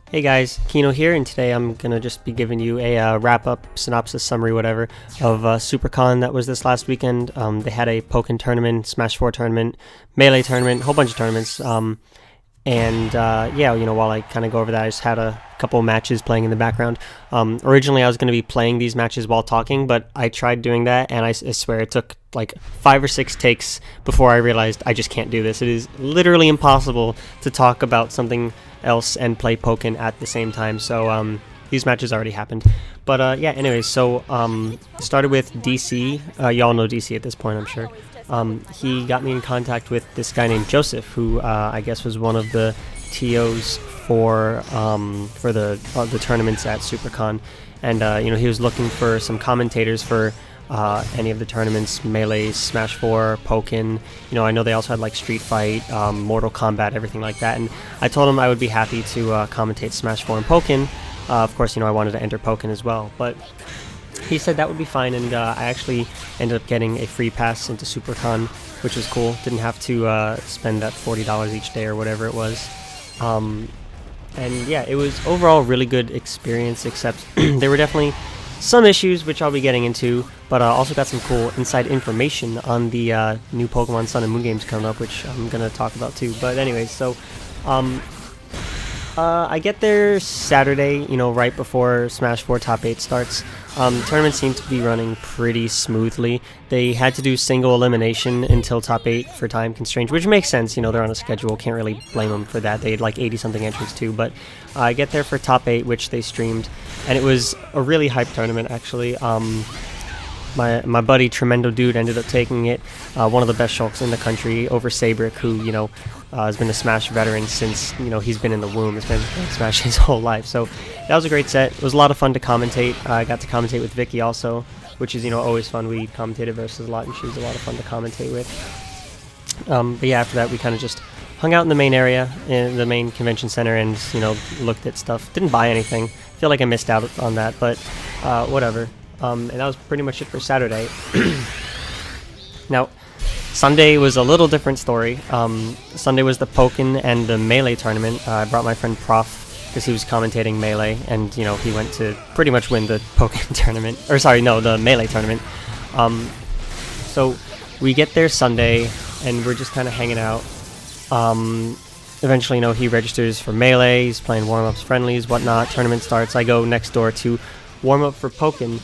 Hey guys, Kino here, and today I'm gonna just be giving you a wrap-up, synopsis, summary, whatever, of Supercon that was this last weekend. They had a Pokken tournament, Smash 4 tournament, Melee tournament, a whole bunch of tournaments. Yeah, while I kind of go over that, I just had a couple matches playing in the background. Originally, I was going to be playing these matches while talking, but I tried doing that, and I swear it took like 5 or 6 takes before I realized I just can't do this. It is literally impossible to talk about something else and play Pokken at the same time. So these matches already happened. But yeah, anyways, so started with DC. Y'all know DC at this point, I'm sure. He got me in contact with this guy named Joseph, who I guess was one of the TOs for the tournaments at Supercon, and he was looking for some commentators for any of the tournaments, Melee, Smash 4, Pokken. I know they also had like Street Fight, Mortal Kombat, everything like that, and I told him I would be happy to commentate Smash 4 and Pokken. Of course, I wanted to enter Pokken as well, but he said that would be fine, and I actually ended up getting a free pass into Supercon, which was cool. Didn't have to spend that $40 each day or whatever it was. And yeah, it was overall a really good experience, except there were definitely some issues, which I'll be getting into, but also got some cool inside information on the new Pokemon Sun and Moon games coming up, which I'm going to talk about too. But anyways, so I get there Saturday, right before Smash 4 Top 8 starts. The tournament seemed to be running pretty smoothly. They had to do single elimination until Top 8 for time constraints, which makes sense. They're on a schedule. Can't really blame them for that. They had like 80-something entrants too. But I get there for Top 8, which they streamed, and it was a really hyped tournament, actually. My buddy Tremendo Dude ended up taking it, one of the best Shulks in the country, over Sabrick, who, has been a Smash veteran since, he's been in the womb. He's been playing Smash his whole life. So that was a great set. It was a lot of fun to commentate. I got to commentate with Vicky also, which is, always fun. We commentated versus a lot, and she was a lot of fun to commentate with. But yeah, after that, we kind of just hung out in the main area, in the main convention center, and, looked at stuff. Didn't buy anything. Feel like I missed out on that, but whatever. And that was pretty much it for Saturday. Now, Sunday was a little different story. Sunday was the Pokken and the Melee tournament. I brought my friend Prof because he was commentating Melee, and he went to pretty much win the Pokken tournament. Or sorry, no, the Melee tournament. So we get there Sunday, and we're just kind of hanging out. Eventually, he registers for Melee. He's playing warm-ups, friendlies, whatnot. Tournament starts. I go next door to warm up for Pokken.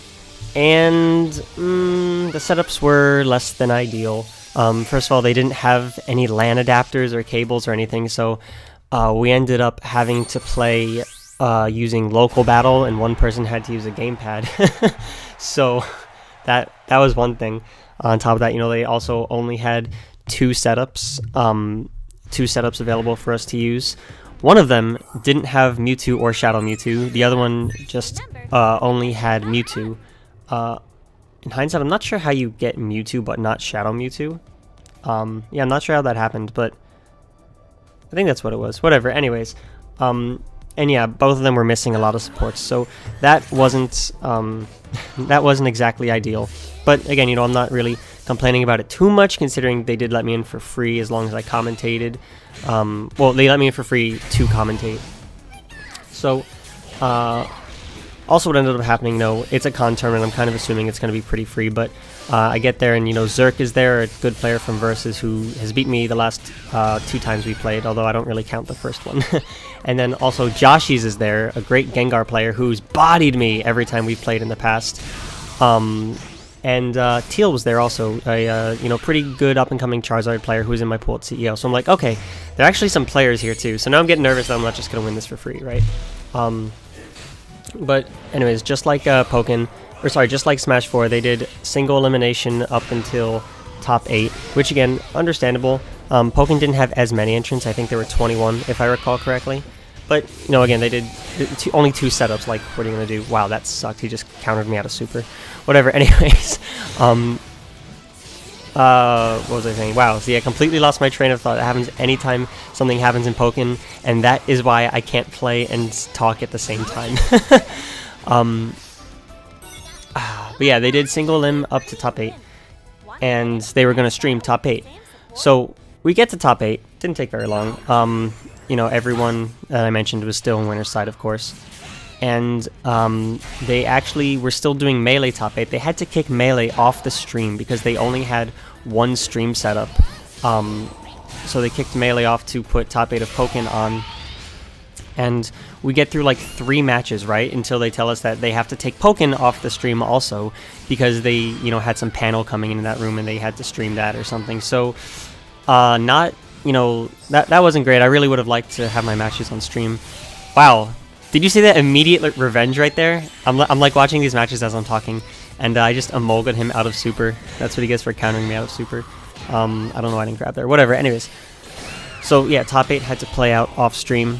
And the setups were less than ideal. First of all, they didn't have any LAN adapters or cables or anything, so we ended up having to play using local battle, and one person had to use a gamepad. So that was one thing. On top of that, they also only had two setups available for us to use. One of them didn't have Mewtwo or Shadow Mewtwo. The other one just only had Mewtwo. In hindsight, I'm not sure how you get Mewtwo but not Shadow Mewtwo. Yeah, I'm not sure how that happened, but I think that's what it was. Whatever, anyways. And yeah, both of them were missing a lot of supports, so that wasn't exactly ideal. But again, I'm not really complaining about it too much, considering they did let me in for free as long as I commentated. Well, they let me in for free to commentate. So, also what ended up happening, it's a con tournament. I'm kind of assuming it's going to be pretty free, but I get there, and, Zerk is there, a good player from Versus who has beat me the last 2 times we played, although I don't really count the first one. And then also Joshies is there, a great Gengar player who's bodied me every time we've played in the past. And Teal was there also, a pretty good up-and-coming Charizard player who was in my pool at CEO. So I'm like, okay, there are actually some players here too. So now I'm getting nervous that I'm not just going to win this for free, right? But anyways, just like just like Smash 4, they did single elimination up until Top 8, which again, understandable. Pokken didn't have as many entrants. I think there were 21, if I recall correctly. But, again, they did only 2 setups. Like, what are you going to do? Wow, that sucked. He just countered me out of Super. Whatever, anyways. What was I saying? Wow, see, I completely lost my train of thought. It happens anytime something happens in Pokken, and that is why I can't play and talk at the same time. But yeah, they did single limb up to Top 8, and they were going to stream Top 8. So we get to Top 8. Didn't take very long. you know, everyone that I mentioned was still in winner's side, of course. And they actually were still doing Melee top 8. They had to kick Melee off the stream because they only had one stream setup. So they kicked Melee off to put top 8 of Pokken on. And we get through like 3 matches, right? Until they tell us that they have to take Pokken off the stream also because they, you know, had some panel coming into that room and they had to stream that or something. So not, you know, that wasn't great. I really would have liked to have my matches on stream. Wow. Did you see that immediate revenge right there? I'm like watching these matches as I'm talking, and I just emulgated him out of super. That's what he gets for countering me out of super. I don't know why I didn't grab there. Whatever. Anyways. So yeah, top 8 had to play out off stream.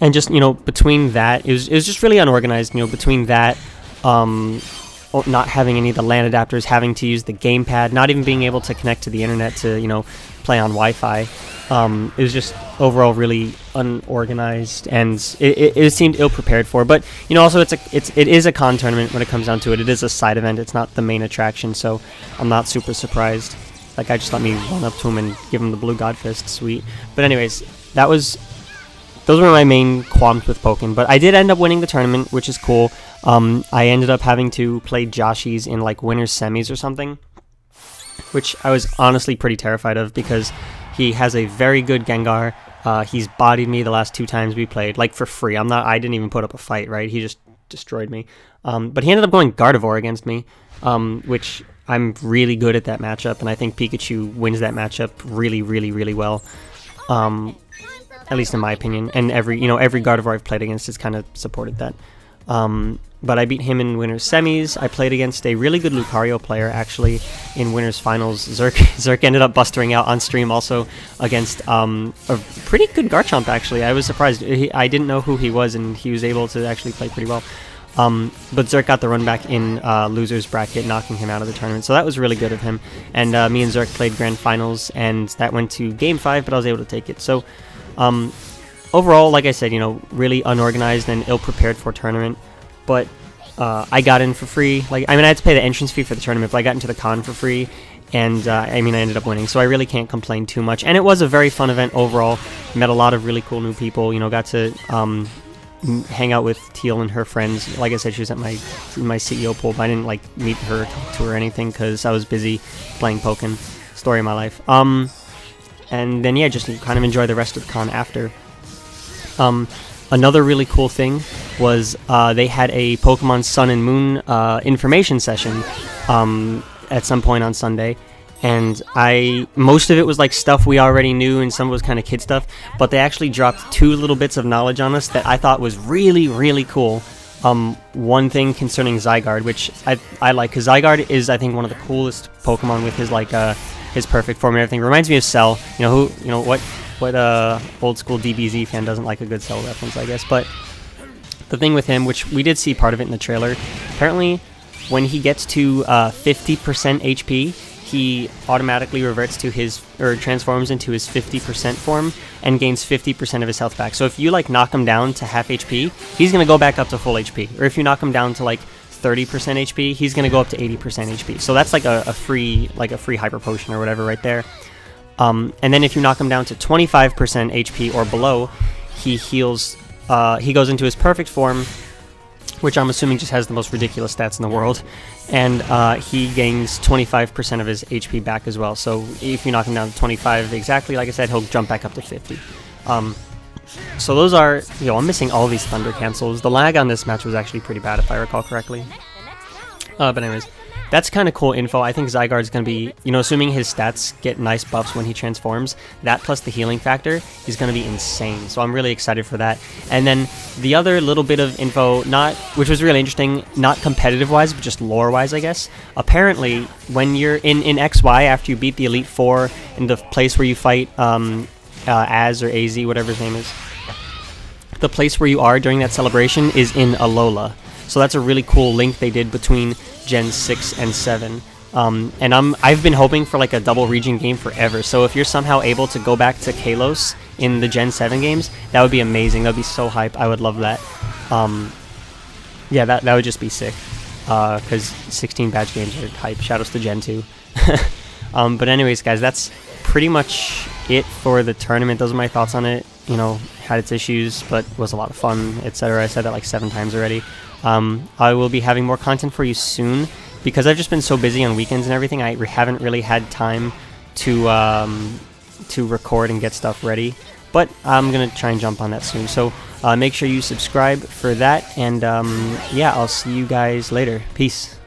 And just, you know, between that, it was just really unorganized, you know, between that, not having any of the LAN adapters, having to use the gamepad, not even being able to connect to the internet to, you know, play on Wi-Fi. It was just overall really unorganized, and it seemed ill-prepared for. But, you know, also it is a con tournament when it comes down to it. It is a side event. It's not the main attraction, so I'm not super surprised. Like, I just let me run up to him and give him the blue god fist. Sweet. But anyways, those were my main qualms with Pokken, but I did end up winning the tournament, which is cool. I ended up having to play Joshies in like winner's semis or something, which I was honestly pretty terrified of because he has a very good Gengar. He's bodied me the last 2 times we played, like for free. I didn't even put up a fight, right? He just destroyed me. But he ended up going Gardevoir against me, which I'm really good at that matchup, and I think Pikachu wins that matchup really, really, really well. At least in my opinion, and every Gardevoir I've played against has kind of supported that. But I beat him in winners semis. I played against a really good Lucario player actually in winners finals. Zerk ended up bustering out on stream also against a pretty good Garchomp actually. I was surprised. I didn't know who he was, and he was able to actually play pretty well. But Zerk got the run back in loser's bracket, knocking him out of the tournament. So that was really good of him. And me and Zerk played grand finals, and that went to game 5, but I was able to take it. So overall, like I said, you know, really unorganized and ill-prepared for tournament, but I got in for free. Like, I mean, I had to pay the entrance fee for the tournament, but I got into the con for free, and I mean, I ended up winning, so I really can't complain too much. And it was a very fun event overall. Met a lot of really cool new people, you know, got to hang out with Teal and her friends. Like I said, she was at my CEO pool, but I didn't like meet her, talk to her or anything, because I was busy playing Pokken. Story of my life. And then, yeah, just kind of enjoy the rest of the con after. Another really cool thing was they had a Pokemon Sun and Moon information session at some point on Sunday. And most of it was like stuff we already knew, and some was kind of kid stuff. But they actually dropped 2 little bits of knowledge on us that I thought was really, really cool. One thing concerning Zygarde, which I like, because Zygarde is, I think, one of the coolest Pokemon with his like his perfect form and everything. Reminds me of Cell. What old school DBZ fan doesn't like a good Cell reference, I guess. But the thing with him, which we did see part of it in the trailer, apparently when he gets to 50% HP, he automatically reverts to transforms into his 50% form and gains 50% of his health back. So if you like knock him down to half HP, he's gonna go back up to full HP. Or if you knock him down to like 30% HP, he's gonna go up to 80% HP. So that's like a free hyper potion or whatever right there. And then if you knock him down to 25% HP or below, he heals. He goes into his perfect form, which I'm assuming just has the most ridiculous stats in the world, and he gains 25% of his HP back as well. So if you knock him down to 25 exactly, like I said, he'll jump back up to 50. So those are, I'm missing all these thunder cancels. The lag on this match was actually pretty bad, if I recall correctly. But anyways, that's kind of cool info. I think Zygarde's going to be, assuming his stats get nice buffs when he transforms, that plus the healing factor is going to be insane. So I'm really excited for that. And then the other little bit of info, which was really interesting, not competitive-wise, but just lore-wise, I guess. Apparently, when you're in XY, after you beat the Elite Four in the place where you fight Az or AZ, whatever his name is, the place where you are during that celebration is in Alola. So that's a really cool link they did between Gen 6 and 7. And I've been hoping for like a double region game forever. So if you're somehow able to go back to Kalos in the Gen 7 games, that would be amazing. That would be so hype. I would love that. Yeah, that would just be sick. Because 16 badge games are hype. Shoutouts to Gen 2. But anyways, guys, that's pretty much it for the tournament. Those are my thoughts on it. you know, had its issues, but was a lot of fun, etc. I said that like 7 times already. I will be having more content for you soon, because I've just been so busy on weekends and everything. I haven't really had time to record and get stuff ready, but I'm gonna try and jump on that soon. So make sure you subscribe for that, and yeah, I'll see you guys later. Peace.